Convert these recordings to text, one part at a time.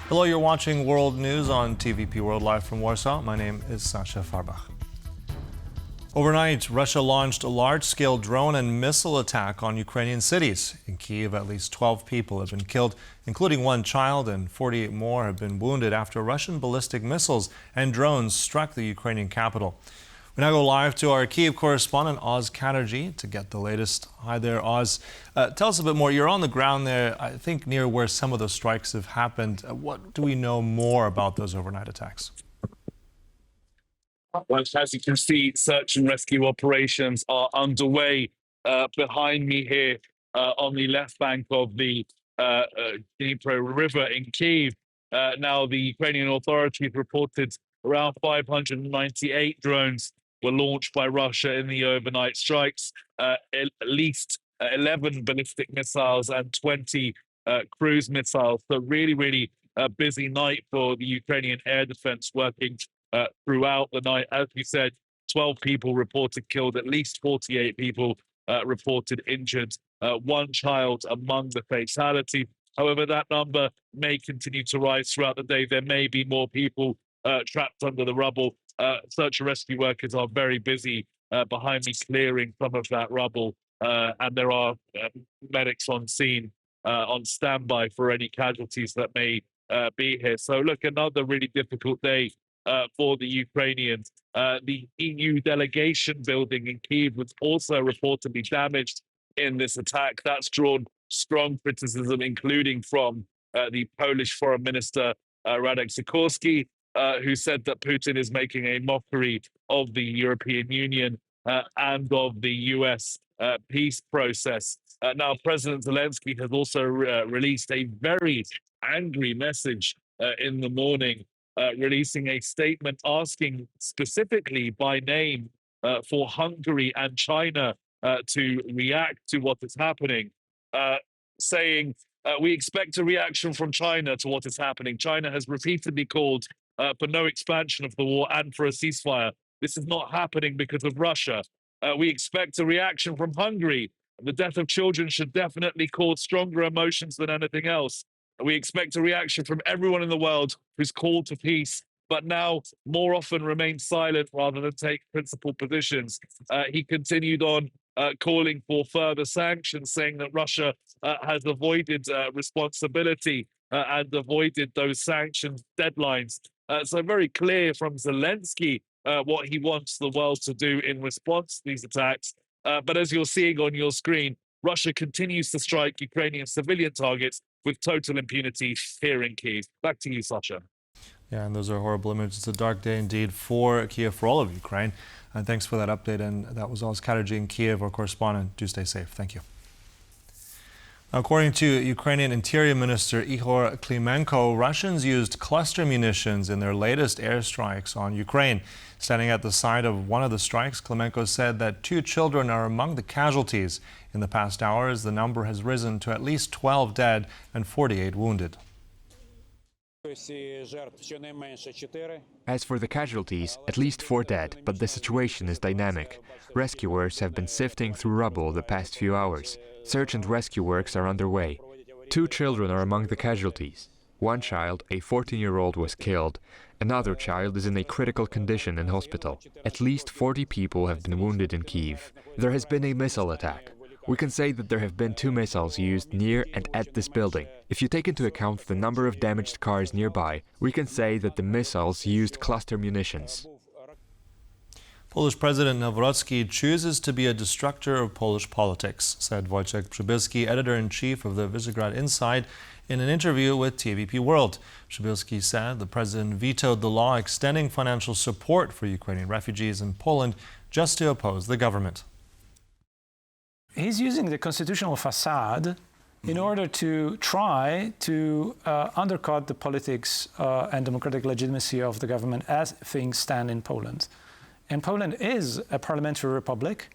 Hello, you're watching World News on TVP World live from Warsaw. My name is Sasha Farbach. Overnight, Russia launched a large-scale drone and missile attack on Ukrainian cities. In Kyiv, at least 12 people have been killed, including one child, and 48 more have been wounded after Russian ballistic missiles and drones struck the Ukrainian capital. We now go live to our Kyiv correspondent, Oz Chatterjee, to get the latest. Hi there, Oz. Tell us a bit more. You're on the ground there, I think, near where some of those strikes have happened. What do we know more about those overnight attacks? Well, as you can see, search and rescue operations are underway behind me here on the left bank of the Dnipro River in Kyiv. Now, the Ukrainian authorities reported around 598 drones were launched by Russia in the overnight strikes, at least 11 ballistic missiles and 20 cruise missiles. So really a busy night for the Ukrainian air defense working throughout the night. As you said, 12 people reported killed, at least 48 people reported injured, one child among the fatalities. However, that number may continue to rise throughout the day. There may be more people trapped under the rubble. Search and rescue workers are very busy behind me clearing some of that rubble, and there are medics on scene on standby for any casualties that may be here. So look, another really difficult day for the Ukrainians. The EU delegation building in Kyiv was also reportedly damaged in this attack. That's drawn strong criticism, including from the Polish Foreign Minister Radek Sikorski, who said that Putin is making a mockery of the European Union and of the US peace process. Now, President Zelensky has also released a very angry message in the morning, releasing a statement asking specifically by name for Hungary and China to react to what is happening, saying, we expect a reaction from China to what is happening. China has repeatedly called for no expansion of the war and for a ceasefire. This is not happening because of Russia. We expect a reaction from Hungary. The death of children should definitely cause stronger emotions than anything else. We expect a reaction from everyone in the world who's called to peace, but now more often remain silent rather than take principled positions. He continued on calling for further sanctions, saying that Russia has avoided responsibility and avoided those sanctions deadlines. So very clear from Zelensky what he wants the world to do in response to these attacks. But as you're seeing on your screen, Russia continues to strike Ukrainian civilian targets with total impunity here in Kyiv. Back to you, Sasha. Yeah, and those are horrible images. It's a dark day indeed for Kyiv, for all of Ukraine. And thanks for that update. And that was Oz Chatterjee in Kyiv, our correspondent. Do stay safe. Thank you. Now, according to Ukrainian Interior Minister Ihor Klimenko, Russians used cluster munitions in their latest airstrikes on Ukraine. Standing at the site of one of the strikes, Klimenko said that 2 children are among the casualties. In the past hours, the number has risen to at least 12 dead and 48 wounded. As for the casualties, at least 4 dead, but the situation is dynamic. Rescuers have been sifting through rubble the past few hours. Search and rescue works are underway. 2 children are among the casualties. One child, a 14-year-old, was killed. Another child is in a critical condition in hospital. At least 40 people have been wounded in Kyiv. There has been a missile attack. We can say that there have been 2 missiles used near and at this building. If you take into account the number of damaged cars nearby, we can say that the missiles used cluster munitions. Polish President Nawrocki chooses to be a destructor of Polish politics, said Wojciech Przybylski, editor-in-chief of the Visegrad Inside, in an interview with TVP World. Przybylski said the president vetoed the law extending financial support for Ukrainian refugees in Poland just to oppose the government. He's using the constitutional facade in order to try to undercut the politics and democratic legitimacy of the government as things stand in Poland. And Poland is a parliamentary republic.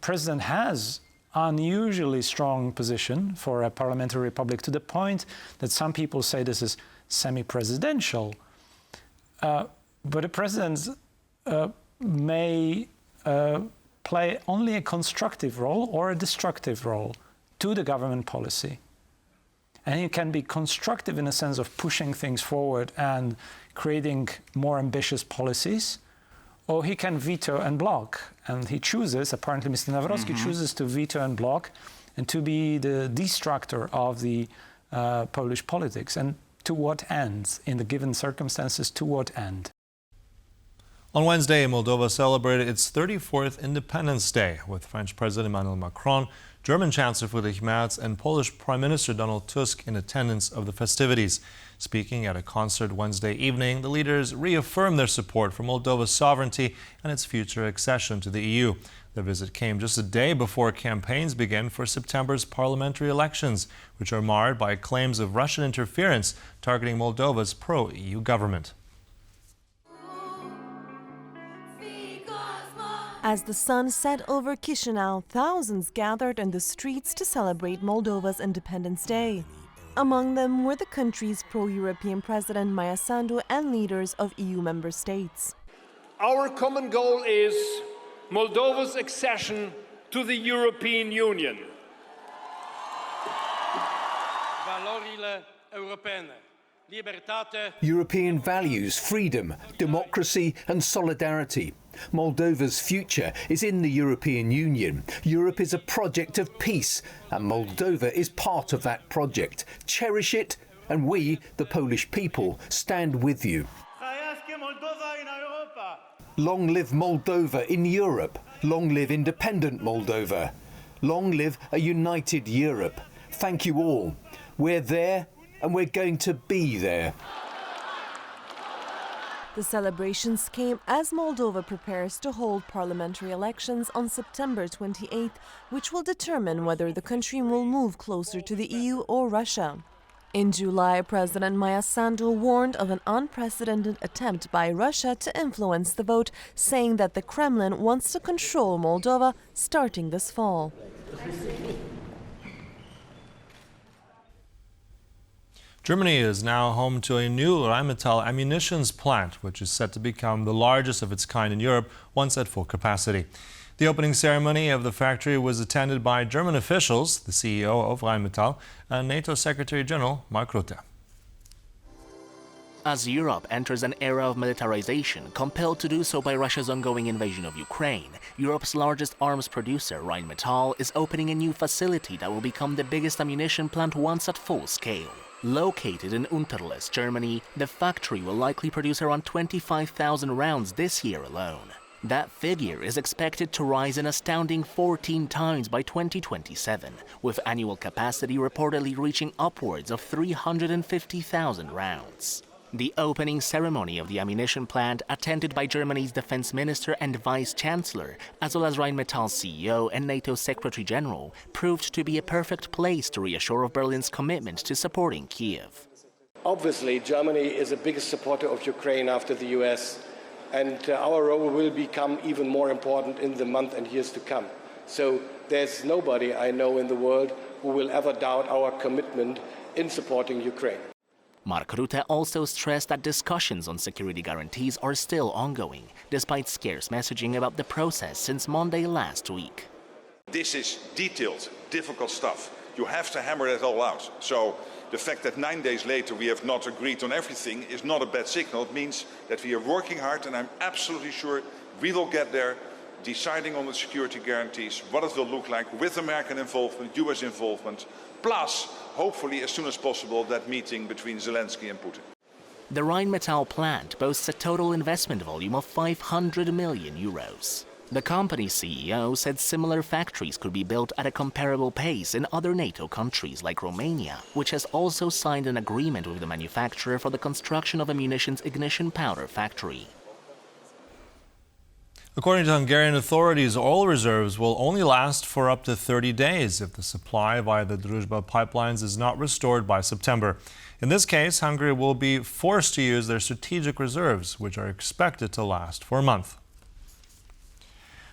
President has unusually strong position for a parliamentary republic, to the point that some people say this is semi-presidential. But the president may play only a constructive role or a destructive role to the government policy. And he can be constructive in a sense of pushing things forward and creating more ambitious policies, or he can veto and block. And he chooses, apparently Mr. Nawrocki chooses to veto and block and to be the destructor of the Polish politics. And to what end? In the given circumstances, to what end? On Wednesday, Moldova celebrated its 34th Independence Day with French President Emmanuel Macron, German Chancellor Friedrich Merz and Polish Prime Minister Donald Tusk in attendance of the festivities. Speaking at a concert Wednesday evening, the leaders reaffirmed their support for Moldova's sovereignty and its future accession to the EU. The visit came just a day before campaigns began for September's parliamentary elections, which are marred by claims of Russian interference targeting Moldova's pro-EU government. As the sun set over Chisinau, thousands gathered in the streets to celebrate Moldova's Independence Day. Among them were the country's pro-European President Maia Sandu and leaders of EU member states. Our common goal is Moldova's accession to the European Union. European values, freedom, democracy and solidarity. Moldova's future is in the European Union. Europe is a project of peace, and Moldova is part of that project. Cherish it, and we, the Polish people, stand with you. Long live Moldova in Europe. Long live independent Moldova. Long live a united Europe. Thank you all. We're there, and we're going to be there. The celebrations came as Moldova prepares to hold parliamentary elections on September 28th, which will determine whether the country will move closer to the EU or Russia. In July, President Maia Sandu warned of an unprecedented attempt by Russia to influence the vote, saying that the Kremlin wants to control Moldova starting this fall. Germany is now home to a new Rheinmetall ammunitions plant, which is set to become the largest of its kind in Europe once at full capacity. The opening ceremony of the factory was attended by German officials, the CEO of Rheinmetall, and NATO Secretary General Mark Rutte. As Europe enters an era of militarization, compelled to do so by Russia's ongoing invasion of Ukraine, Europe's largest arms producer, Rheinmetall, is opening a new facility that will become the biggest ammunition plant once at full scale. Located in Unterlitz, Germany, the factory will likely produce around 25,000 rounds this year alone. That figure is expected to rise an astounding 14 times by 2027, with annual capacity reportedly reaching upwards of 350,000 rounds. The opening ceremony of the ammunition plant, attended by Germany's defense minister and vice chancellor, as well as Rheinmetall's CEO and NATO Secretary General, proved to be a perfect place to reassure of Berlin's commitment to supporting Kiev. Obviously, Germany is the biggest supporter of Ukraine after the US, and our role will become even more important in the months and years to come. So there's nobody I know in the world who will ever doubt our commitment in supporting Ukraine. Mark Rutte also stressed that discussions on security guarantees are still ongoing, despite scarce messaging about the process since Monday last week. This is detailed, difficult stuff. You have to hammer it all out. So the fact that 9 days later we have not agreed on everything is not a bad signal. It means that we are working hard, and I'm absolutely sure we will get there, deciding on the security guarantees, what it will look like with American involvement, US involvement, plus, hopefully as soon as possible, that meeting between Zelensky and Putin. The Rheinmetall plant boasts a total investment volume of 500 million euros. The company's CEO said similar factories could be built at a comparable pace in other NATO countries like Romania, which has also signed an agreement with the manufacturer for the construction of a munitions ignition powder factory. According to Hungarian authorities, oil reserves will only last for up to 30 days if the supply via the Druzhba pipelines is not restored by September. In this case, Hungary will be forced to use their strategic reserves, which are expected to last for a month.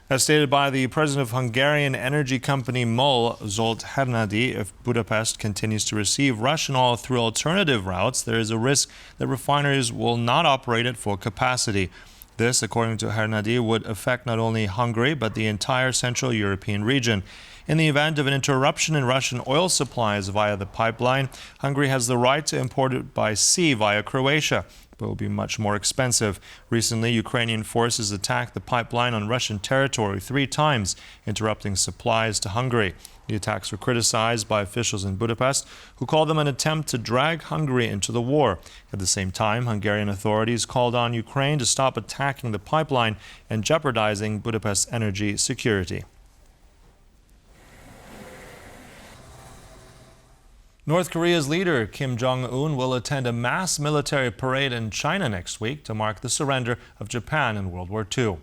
As stated by the president of Hungarian energy company MOL, Zsolt Hernady, if Budapest continues to receive Russian oil through alternative routes, there is a risk that refineries will not operate at full capacity. This, according to Hernady, would affect not only Hungary but the entire Central European region. In the event of an interruption in Russian oil supplies via the pipeline, Hungary has the right to import it by sea via Croatia, but it will be much more expensive. Recently, Ukrainian forces attacked the pipeline on Russian territory 3 times, interrupting supplies to Hungary. The attacks were criticized by officials in Budapest, who called them an attempt to drag Hungary into the war. At the same time, Hungarian authorities called on Ukraine to stop attacking the pipeline and jeopardizing Budapest's energy security. North Korea's leader, Kim Jong-un, will attend a mass military parade in China next week to mark the surrender of Japan in World War II.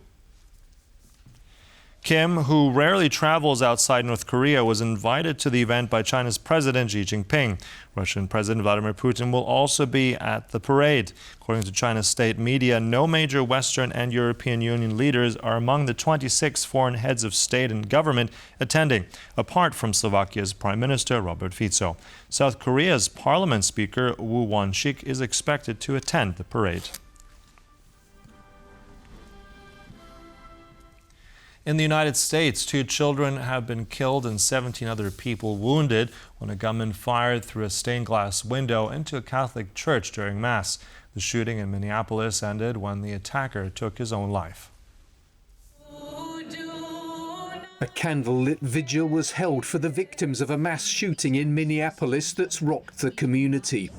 Kim, who rarely travels outside North Korea, was invited to the event by China's President Xi Jinping. Russian President Vladimir Putin will also be at the parade. According to China's state media, no major Western and European Union leaders are among the 26 foreign heads of state and government attending, apart from Slovakia's Prime Minister Robert Fico. South Korea's Parliament Speaker Woo Won-sik is expected to attend the parade. In the United States, 2 children have been killed and 17 other people wounded when a gunman fired through a stained glass window into a Catholic church during Mass. The shooting in Minneapolis ended when the attacker took his own life. A candlelit vigil was held for the victims of a mass shooting in Minneapolis that's rocked the community.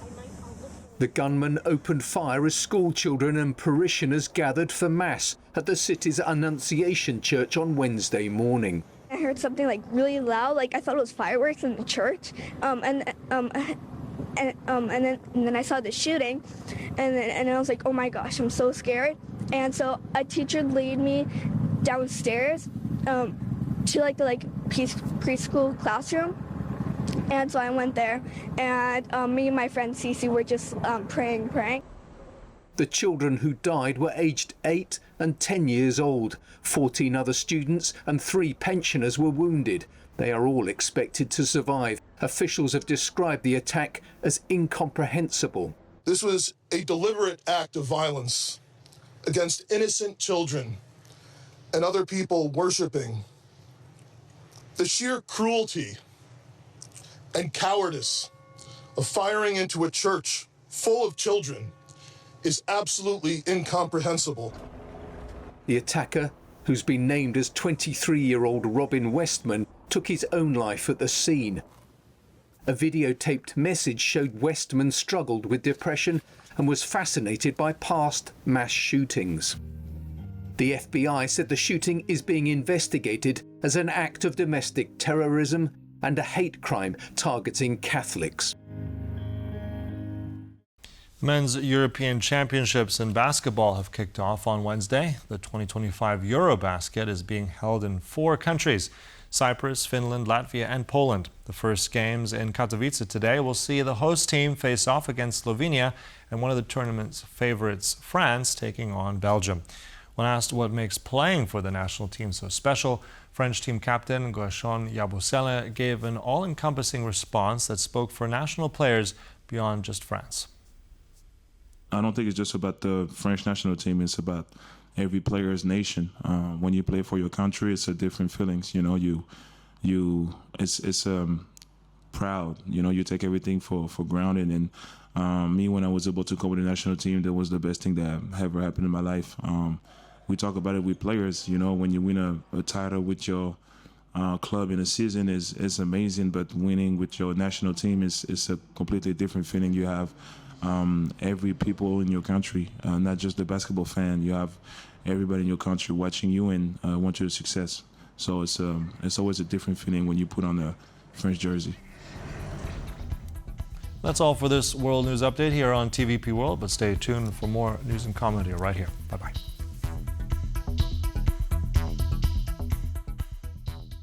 The gunman opened fire as school children and parishioners gathered for Mass at the city's Annunciation Church on Wednesday morning. I heard something like really loud, like I thought it was fireworks in the church, and then I saw the shooting, and I was like, oh my gosh, I'm so scared. And so a teacher led me downstairs to like the preschool classroom. And so I went there, and me and my friend Cece were just praying. The children who died were aged 8 and 10 years old. 14 other students and 3 pensioners were wounded. They are all expected to survive. Officials have described the attack as incomprehensible. This was a deliberate act of violence against innocent children and other people worshiping. The sheer cruelty and cowardice of firing into a church full of children is absolutely incomprehensible. The attacker, who's been named as 23-year-old Robin Westman, took his own life at the scene. A videotaped message showed Westman struggled with depression and was fascinated by past mass shootings. The FBI said the shooting is being investigated as an act of domestic terrorism and a hate crime targeting Catholics. Men's European Championships in basketball have kicked off on Wednesday. The 2025 Eurobasket is being held in 4 countries: Cyprus, Finland, Latvia and Poland. The first games in Katowice today will see the host team face off against Slovenia and one of the tournament's favorites, France, taking on Belgium. When asked what makes playing for the national team so special, French team captain Guachon Yabusele gave an all-encompassing response that spoke for national players beyond just France. I don't think it's just about the French national team, it's about every player's nation. When you play for your country, it's a different feelings. You know, it's proud. You know, you take everything for granted. And me, when I was able to go with the national team, that was the best thing that ever happened in my life. We talk about it with players. You know, when you win a title with your club in a season is amazing, but winning with your national team is a completely different feeling. You have every people in your country, not just the basketball fan. You have everybody in your country watching you and want your success. So it's always a different feeling when you put on a French jersey. That's all for this World News Update here on TVP World, but stay tuned for more news and comedy right here. Bye-bye.